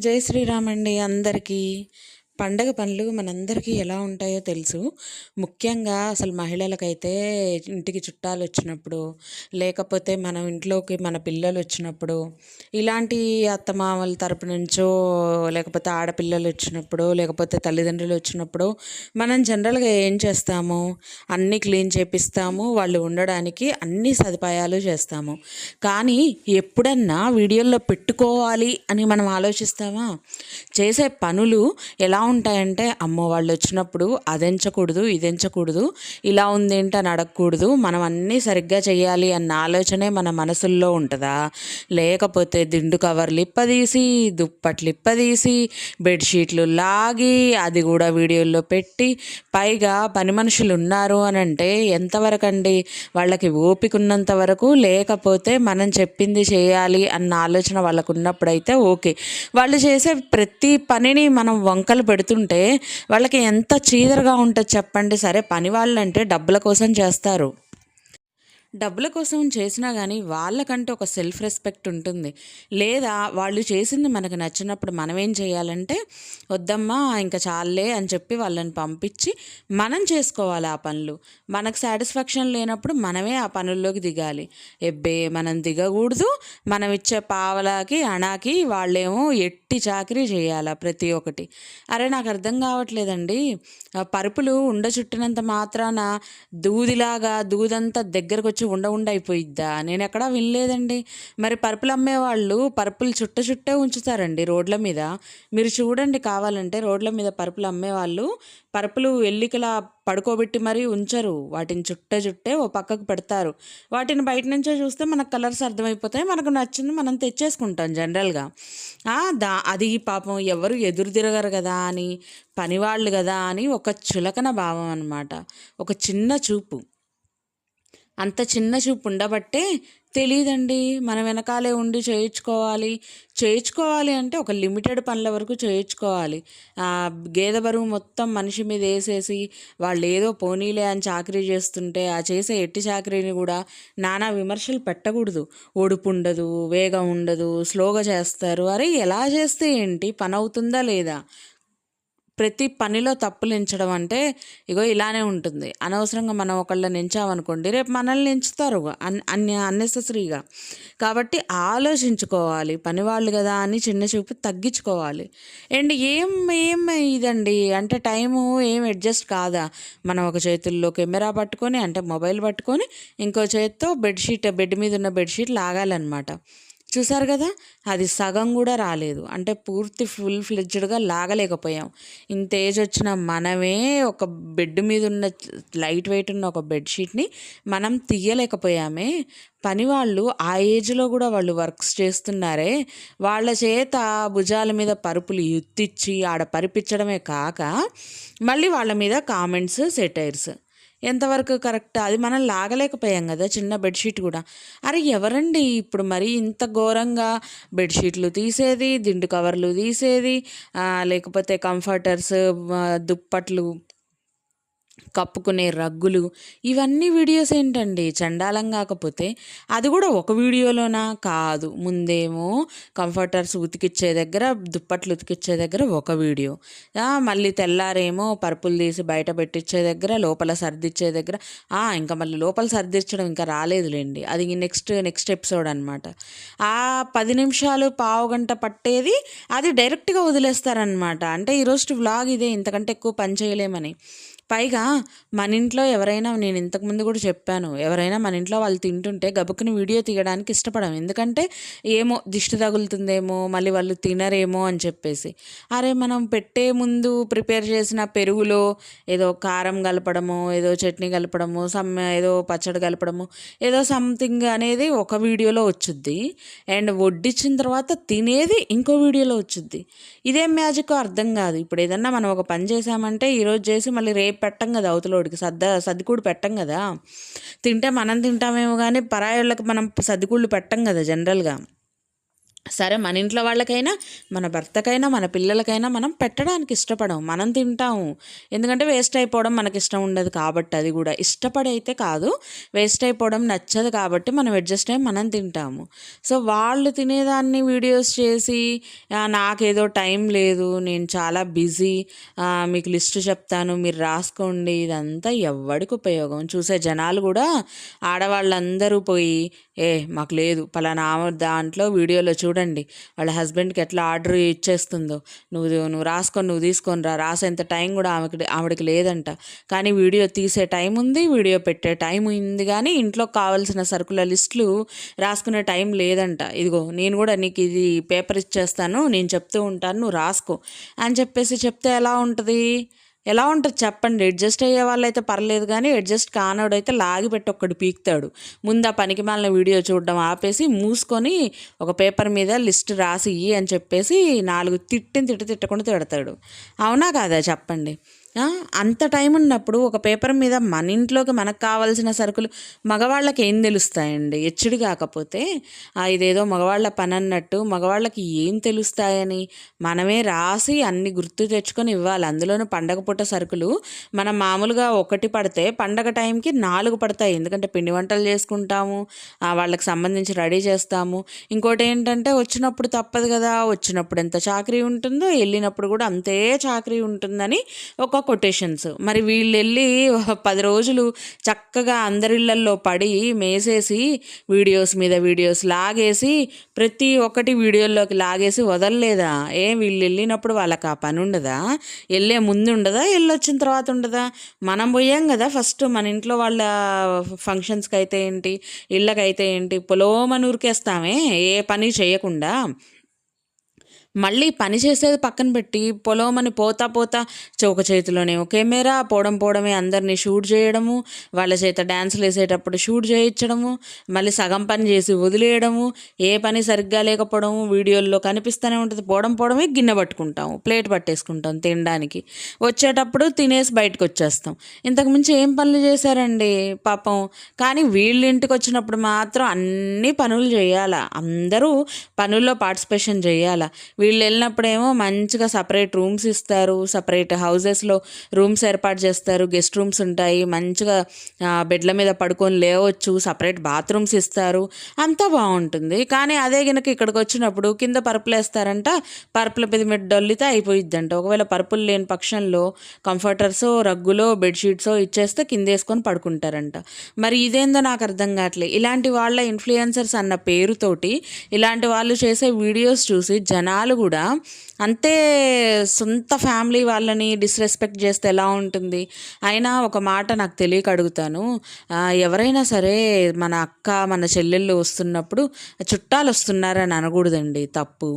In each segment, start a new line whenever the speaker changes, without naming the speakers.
జై శ్రీరామ్ అండి అందరికీ. పండగ పనులు మనందరికీ ఎలా ఉంటాయో తెలుసు. ముఖ్యంగా అసలు మహిళలకైతే ఇంటికి చుట్టాలు వచ్చినప్పుడు, లేకపోతే మనం ఇంట్లోకి మన పిల్లలు వచ్చినప్పుడు, ఇలాంటి అత్తమామల తరపు నుంచో, లేకపోతే ఆడపిల్లలు వచ్చినప్పుడు, లేకపోతే తల్లిదండ్రులు వచ్చినప్పుడు మనం జనరల్గా ఏం చేస్తాము, అన్నీ క్లీన్ చేపిస్తాము, వాళ్ళు ఉండడానికి అన్ని సదుపాయాలు చేస్తాము. కానీ ఎప్పుడన్నా వీడియోల్లో పెట్టుకోవాలి అని మనం ఆలోచిస్తామా? చేసే పనులు ఎలా ఉంటాయంటే, అమ్మో వాళ్ళు వచ్చినప్పుడు అదెంచకూడదు, ఇదెంచకూడదు, ఇలా ఉందేంటి అని అడగకూడదు, మనం అన్నీ సరిగ్గా చేయాలి అన్న ఆలోచనే మన మనసుల్లో ఉంటుందా? లేకపోతే దిండు కవర్లు ఇప్పదీసి, దుప్పట్లు ఇప్పదీసి, బెడ్షీట్లు లాగి, అది కూడా వీడియోల్లో పెట్టి, పైగా పని మనుషులు ఉన్నారు అని అంటే ఎంతవరకు అండి? వాళ్ళకి ఓపిక ఉన్నంత వరకు, లేకపోతే మనం చెప్పింది చేయాలి అన్న ఆలోచన వాళ్ళకు ఉన్నప్పుడైతే ఓకే. వాళ్ళు చేసే ప్రతి పనిని మనం వంకలు పెడుతుంటే వాళ్ళకి ఎంత చీదరగా ఉంటుంది చెప్పండి. సరే, పని వాళ్ళంటే డబ్బుల కోసం చేస్తారు, డబ్బుల కోసం చేసినా కానీ వాళ్ళకంటూ ఒక సెల్ఫ్ రెస్పెక్ట్ ఉంటుంది. లేదా వాళ్ళు చేసింది మనకు నచ్చినప్పుడు మనం ఏం చేయాలంటే, వద్దమ్మా ఇంకా చాలే అని చెప్పి వాళ్ళని పంపించి మనం చేసుకోవాలి ఆ పనులు. మనకు సాటిస్ఫాక్షన్ లేనప్పుడు మనమే ఆ పనుల్లోకి దిగాలి. ఎబ్బే మనం దిగకూడదు, మనం ఇచ్చే పావలాకి అణాకి వాళ్ళేమో ఎట్టి చాకరీ చేయాలా ప్రతి ఒక్కటి. అరే నాకు అర్థం కావట్లేదండి. పరుపులు ఉండ చుట్టినంత మాత్రాన దూదంతా దగ్గరకు వచ్చి ఉండ అయిపోయిద్దా? నేను ఎక్కడా వినలేదండి. మరి పరుపులు అమ్మేవాళ్ళు పరుపులు చుట్టే ఉంచుతారండి రోడ్ల మీద. మీరు చూడండి కావాలంటే, రోడ్ల మీద పరుపులు అమ్మేవాళ్ళు పరుపులు ఎల్లికలా పడుకోబెట్టి మరీ ఉంచరు, వాటిని చుట్టే ఓ పక్కకు పెడతారు. వాటిని బయట నుంచే చూస్తే మనకు కలర్స్ అర్థమైపోతాయి, మనకు నచ్చింది మనం తెచ్చేసుకుంటాం జనరల్గా. అది పాపం ఎవరు ఎదురు తిరగరు కదా అని, పనివాళ్ళు కదా అని ఒక చులకన భావం అన్నమాట, ఒక చిన్న చూపు. అంత చిన్న చూపు ఉండబట్టే తెలియదండి. మన వెనకాలే ఉండి చేయించుకోవాలి అంటే ఒక లిమిటెడ్ పనుల వరకు చేయించుకోవాలి. గేదె బరువు మొత్తం మనిషి మీద వేసేసి వాళ్ళు ఏదో పోనీలే అని చాకరీ చేస్తుంటే, ఆ చేసే ఎట్టి చాకరీని కూడా నానా విమర్శలు పెట్టకూడదు. ఒడుపు ఉండదు, వేగం ఉండదు, స్లోగా చేస్తారు. అరే ఎలా చేస్తే ఏంటి, పని అవుతుందా లేదా? ప్రతి పనిలో తప్పులు ఎంచడం అంటే ఇగో ఇలానే ఉంటుంది. అనవసరంగా మనం ఒకళ్ళని ఎంచామనుకోండి, రేపు మనల్ని ఎంచుతారు అన్నెసెసరీగా. కాబట్టి ఆలోచించుకోవాలి, పనివాళ్ళు కదా అని చిన్న చూపు తగ్గించుకోవాలి. అండ్ ఏం ఏం ఇదండి అంటే, టైము ఏం అడ్జస్ట్ కాదా? మనం ఒక చేతుల్లో కెమెరా పట్టుకొని, అంటే మొబైల్ పట్టుకొని, ఇంకో చేత్తో బెడ్ మీద ఉన్న బెడ్షీట్ లాగాలన్నమాట. చూసారు కదా, అది సగం కూడా రాలేదు. అంటే పూర్తి ఫుల్ ఫ్లెడ్జ్డ్గా లాగలేకపోయాం. ఇంత ఏజ్ వచ్చిన మనమే ఒక బెడ్ మీద ఉన్న లైట్ వెయిట్ ఉన్న ఒక బెడ్షీట్ని మనం తీయలేకపోయామే. పని వాళ్ళు ఆ ఏజ్లో కూడా వాళ్ళు వర్క్స్ చేస్తున్నారే, వాళ్ళ చేత భుజాల మీద పరుపులు ఎత్తిచ్చి ఆడ పరిపించడమే కాక, మళ్ళీ వాళ్ళ మీద కామెంట్స్, సెటైర్స్. ఎంతవరకు కరెక్ట్? అది మనం లాగలేకపోయాం కదా చిన్న బెడ్షీట్ కూడా. అరే ఎవరండి ఇప్పుడు మరి ఇంత ఘోరంగా బెడ్షీట్లు తీసేది, దిండు కవర్లు తీసేది, లేకపోతే కంఫర్టర్స్, దుప్పట్లు, కప్పుకునే రగ్గులు, ఇవన్నీ వీడియోస్ ఏంటండి చండాలం కాకపోతే? అది కూడా ఒక వీడియోలోనా? కాదు, ముందేమో కంఫర్టర్స్ ఉతికిచ్చే దగ్గర, దుప్పట్లు ఉతికిచ్చే దగ్గర ఒక వీడియో, మళ్ళీ తెల్లారేమో పరుపులు తీసి బయట పెట్టించే దగ్గర, లోపల సర్దిచ్చే దగ్గర, ఇంకా మళ్ళీ లోపల సర్దిచ్చడం ఇంకా రాలేదులేండి, అది నెక్స్ట్ ఎపిసోడ్ అనమాట. ఆ 10 నిమిషాలు పావు గంట పట్టేది అది డైరెక్ట్గా వదిలేస్తారనమాట. అంటే ఈరోజు వ్లాగ్ ఇదే, ఇంతకంటే ఎక్కువ పని చేయలేమని. పైగా మన ఇంట్లో ఎవరైనా, నేను ఇంతకుముందు కూడా చెప్పాను, ఎవరైనా మన ఇంట్లో వాళ్ళు తింటుంటే గబుక్కుని వీడియో తీయడానికి ఇష్టపడం. ఎందుకంటే ఏమో దిష్టి తగులుతుందేమో, మళ్ళీ వాళ్ళు తినరేమో అని చెప్పేసి. అరే మనం పెట్టే ముందు ప్రిపేర్ చేసిన పెరుగులో ఏదో కారం కలపడము, ఏదో చట్నీ కలపడము, ఏదో పచ్చడి కలపడము, ఏదో సంథింగ్ అనేది ఒక వీడియోలో వచ్చుద్ది. అండ్ వడ్డించిన తర్వాత తినేది ఇంకో వీడియోలో వచ్చుద్ది. ఇదేం మ్యాజిక్ అర్థం కాదు. ఇప్పుడు ఏదన్నా మనం ఒక పని చేసామంటే ఈరోజు చేసి మళ్ళీ రేపు పెట్టం కదా, అవతలోడికి సర్దికూడు పెట్టం కదా. తింటే మనం తింటామేమో కానీ పరాయోళ్ళకి మనం సర్దికూళ్ళు పెట్టం కదా జనరల్గా. సరే మన ఇంట్లో వాళ్ళకైనా, మన భర్తకైనా, మన పిల్లలకైనా మనం పెట్టడానికి ఇష్టపడం. మనం తింటాము. ఎందుకంటే వేస్ట్ అయిపోవడం మనకి ఇష్టం ఉండదు కాబట్టి, అది కూడా ఇష్టపడి అయితే కాదు, వేస్ట్ అయిపోవడం నచ్చదు కాబట్టి మనం అడ్జస్ట్ అయ్యి మనం తింటాము. సో వాళ్ళు తినేదాన్ని వీడియోస్ చేసి నాకేదో టైం లేదు, నేను చాలా బిజీ, మీకు లిస్ట్ చెప్తాను మీరు రాసుకోండి, ఇదంతా ఎవ్వడికి ఉపయోగం. చూసే జనాలు కూడా ఆడవాళ్ళందరూ పోయి మాకు లేదు పలానా దాంట్లో వీడియోలో చూడండి వాళ్ళ హస్బెండ్కి ఎట్లా ఆర్డర్ ఇచ్చేస్తుందో, నువ్వు రాసుకొని నువ్వు తీసుకొని రాసేంత టైం కూడా ఆవిడకి లేదంట. కానీ వీడియో తీసే టైం ఉంది, వీడియో పెట్టే టైం ఉంది, కానీ ఇంట్లో కావాల్సిన సరుకుల లిస్టులు రాసుకునే టైం లేదంట. ఇదిగో నేను కూడా నీకు ఇది పేపర్ ఇచ్చేస్తాను, నేను చెప్తూ ఉంటాను, నువ్వు రాసుకో అని చెప్పేసి చెప్తే ఎలా ఉంటుంది చెప్పండి. అడ్జస్ట్ అయ్యే వాళ్ళైతే పర్లేదు, కానీ అడ్జస్ట్ కానోడైతే లాగిపెట్టి ఒక్కడు పీకుతాడు. ముందు ఆ పనికి మాలిన వీడియో చూడడం ఆపేసి మూసుకొని ఒక పేపర్ మీద లిస్ట్ రాసి అని చెప్పేసి 4 తిట్టకుండా తిడతాడు. అవునా కాదా చెప్పండి? అంత టైం ఉన్నప్పుడు ఒక పేపర్ మీద మన ఇంట్లోకి మనకు కావాల్సిన సరుకులు మగవాళ్ళకి ఏం తెలుస్తాయండి? ఎచ్చుడు కాకపోతే ఇదేదో మగవాళ్ళ పని అన్నట్టు మగవాళ్ళకి ఏం తెలుస్తాయని మనమే రాసి అన్ని గుర్తు తెచ్చుకొని ఇవ్వాలి. అందులోనూ పండగ పూట సరుకులు మనం మామూలుగా 1 పడితే పండగ టైంకి 4 పడతాయి. ఎందుకంటే పిండి వంటలు చేసుకుంటాము, వాళ్ళకి సంబంధించి రెడీ చేస్తాము. ఇంకోటి ఏంటంటే వచ్చినప్పుడు తప్పదు కదా, వచ్చినప్పుడు ఎంత చాకరీ ఉంటుందో వెళ్ళినప్పుడు కూడా అంతే చాకరీ ఉంటుందని ఒక కొటేషన్స్. మరి వీళ్ళు వెళ్ళి 10 రోజులు చక్కగా అందరిళ్ళల్లో పడి మేసేసి వీడియోస్ మీద వీడియోస్ లాగేసి ప్రతి ఒక్కటి వీడియోల్లోకి లాగేసి వదలలేదా? వీళ్ళు వెళ్ళినప్పుడు వాళ్ళకి ఆ పని ఉండదా? వెళ్ళే ముందు ఉండదా? వెళ్ళొచ్చిన తర్వాత ఉండదా? మనం పోయాం కదా ఫస్ట్ మన ఇంట్లో వాళ్ళ ఫంక్షన్స్కి అయితే ఏంటి, ఇళ్ళకైతే ఏంటి, పొలోమని ఊరికేస్తామే ఏ పని చేయకుండా. మళ్ళీ పని చేసేది పక్కన పెట్టి పొలమని పోతా ఒక చేతిలోనేమో కెమెరా, పోవడమే అందరినీ షూట్ చేయడము, వాళ్ళ చేత డ్యాన్సులు వేసేటప్పుడు షూట్ చేయించడము, మళ్ళీ సగం పని చేసి వదిలేయడము, ఏ పని సరిగ్గా లేకపోవడము వీడియోల్లో కనిపిస్తూనే ఉంటుంది. పోవడమే గిన్నె పట్టుకుంటాము, ప్లేట్ పట్టేసుకుంటాం తినడానికి, వచ్చేటప్పుడు తినేసి బయటకు వచ్చేస్తాం. ఇంతకుమించి ఏం పనులు చేశారండి పాపం. కానీ వీళ్ళ ఇంటికి వచ్చినప్పుడు మాత్రం అన్ని పనులు చేయాలా, అందరూ పనుల్లో పార్టిసిపేషన్ చేయాలా. వీళ్ళు వెళ్ళినప్పుడేమో మంచిగా సపరేట్ రూమ్స్ ఇస్తారు, సపరేట్ హౌజెస్లో రూమ్స్ ఏర్పాటు చేస్తారు, గెస్ట్ రూమ్స్ ఉంటాయి, మంచిగా బెడ్ల మీద పడుకొని లేవచ్చు, సపరేట్ బాత్రూమ్స్ ఇస్తారు, అంతా బాగుంటుంది. కానీ అదే కనుక ఇక్కడికి వచ్చినప్పుడు కింద పరుపులు వేస్తారంట, పరుపుల మీద డొల్లితే అయిపోయిద్దంట. ఒకవేళ పరుపులు లేని పక్షంలో కంఫర్టర్సో రగ్గులో బెడ్షీట్సో ఇచ్చేస్తే కింద వేసుకొని పడుకుంటారంట. మరి ఇదేందో నాకు అర్థం కావట్లేదు. ఇలాంటి వాళ్ళ ఇన్ఫ్లుయెన్సర్స్ అన్న పేరుతోటి ఇలాంటి వాళ్ళు చేసే వీడియోస్ చూసి జనాలు కూడా అంతే సొంత ఫ్యామిలీ వాళ్ళని డిస్రెస్పెక్ట్ చేస్తే ఎలా ఉంటుంది? అయినా ఒక మాట నాకు తెలియక అడుగుతాను, ఎవరైనా సరే మన అక్క మన చెల్లెళ్ళు వస్తున్నప్పుడు చుట్టాలు వస్తున్నారని అనకూడదండి, తప్పు.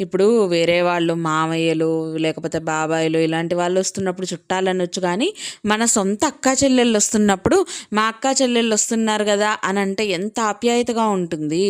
ఇప్పుడు వేరే వాళ్ళు మామయ్యలు లేకపోతే బాబాయిలు ఇలాంటి వాళ్ళు వస్తున్నప్పుడు చుట్టాలు అనొచ్చు, కానీ మన సొంత అక్క చెల్లెళ్ళు వస్తున్నప్పుడు మా అక్క చెల్లెళ్ళు వస్తున్నారు కదా అని అంటే ఎంత ఆప్యాయతగా ఉంటుంది.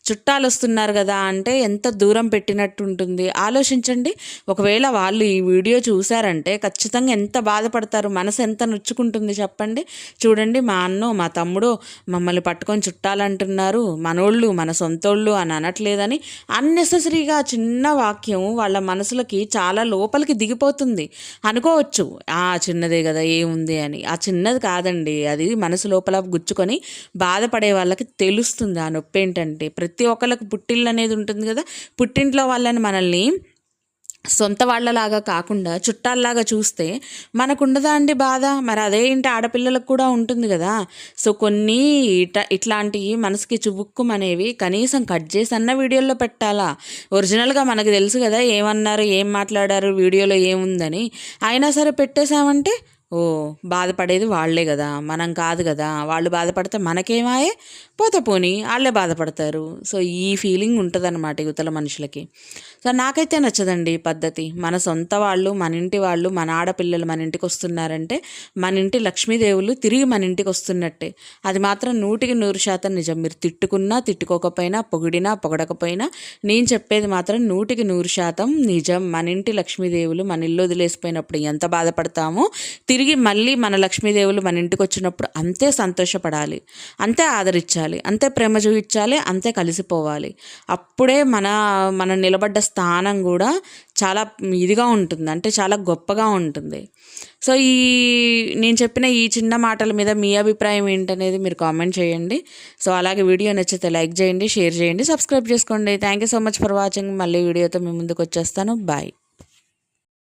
చుట్టాలు వస్తున్నారు కదా అంటే ఎంత దూరం పెట్టినట్టు ఉంటుంది. ఆలోచించండి. ఒకవేళ వాళ్ళు ఈ వీడియో చూసారంటే ఖచ్చితంగా ఎంత బాధపడతారు, మనసు ఎంత నొచ్చుకుంటుంది చెప్పండి. చూడండి, మా అన్నో మా తమ్ముడో మమ్మల్ని పట్టుకొని చుట్టాలంటున్నారు, మనోళ్ళు మన సొంతోళ్ళు అని అనట్లేదని అన్నెసెసరీగా చిన్న వాక్యం వాళ్ళ మనసులకి చాలా లోపలికి దిగిపోతుంది. అనుకోవచ్చు చిన్నదే కదా ఏముంది అని, ఆ చిన్నది కాదండి, అది మనసు లోపల గుచ్చుకొని బాధపడే వాళ్ళకి తెలుస్తుంది ఆ నొప్పి ఏంటంటే. ప్రతి ఒక్కళ్ళకి పుట్టిల్లు అనేది ఉంటుంది కదా, పుట్టింట్లో వాళ్ళని మనల్ని సొంత వాళ్ళలాగా కాకుండా చుట్టాల్లాగా చూస్తే మనకుండదా అండి బాధ? మరి అదేంటి ఆడపిల్లలకు కూడా ఉంటుంది కదా. సో కొన్ని ఇట్లాంటివి మనసుకి చుబుక్కుమనేవి కనీసం కట్ చేసి అన్న వీడియోలో పెట్టాలా? ఒరిజినల్గా మనకు తెలుసు కదా ఏమన్నారు, ఏం మాట్లాడారు, వీడియోలో ఏముందని. అయినా సరే పెట్టేశామంటే బాధపడేది వాళ్లే కదా, మనం కాదు కదా. వాళ్ళు బాధపడితే మనకేమాయే, పోనీ వాళ్ళే బాధపడతారు. సో ఈ ఫీలింగ్ ఉంటుందన్నమాట యువతల మనుషులకి. సో నాకైతే నచ్చదండి ఈ పద్ధతి. మన సొంత వాళ్ళు, మన ఇంటి వాళ్ళు, మన ఆడపిల్లలు మన ఇంటికి వస్తున్నారంటే మన ఇంటి లక్ష్మీదేవులు తిరిగి మన ఇంటికి వస్తున్నట్టే. అది మాత్రం 100% నిజం. మీరు తిట్టుకున్నా తిట్టుకోకపోయినా, పొగిడినా పొగడకపోయినా, నేను చెప్పేది మాత్రం 100% నిజం. మన ఇంటి లక్ష్మీదేవులు మన ఇల్లు వదిలేసిపోయినప్పుడు ఎంత బాధపడతామో తిరిగి మళ్ళీ మన లక్ష్మీదేవులు మన ఇంటికి వచ్చినప్పుడు అంతే సంతోషపడాలి, అంతే ఆదరించాలి, అంతే ప్రేమ చూపించాలి, అంతే కలిసిపోవాలి. అప్పుడే మన నిలబడ్డ స్థానం కూడా చాలా ఇదిగా ఉంటుంది, అంటే చాలా గొప్పగా ఉంటుంది. సో నేను చెప్పిన ఈ చిన్న మాటల మీద మీ అభిప్రాయం ఏంటనేది మీరు కామెంట్ చేయండి. సో అలాగే వీడియో నచ్చితే లైక్ చేయండి, షేర్ చేయండి, సబ్స్క్రైబ్ చేసుకోండి. Thank you so much for watching. మళ్ళీ వీడియోతో మీ ముందుకు వచ్చేస్తాను. బాయ్.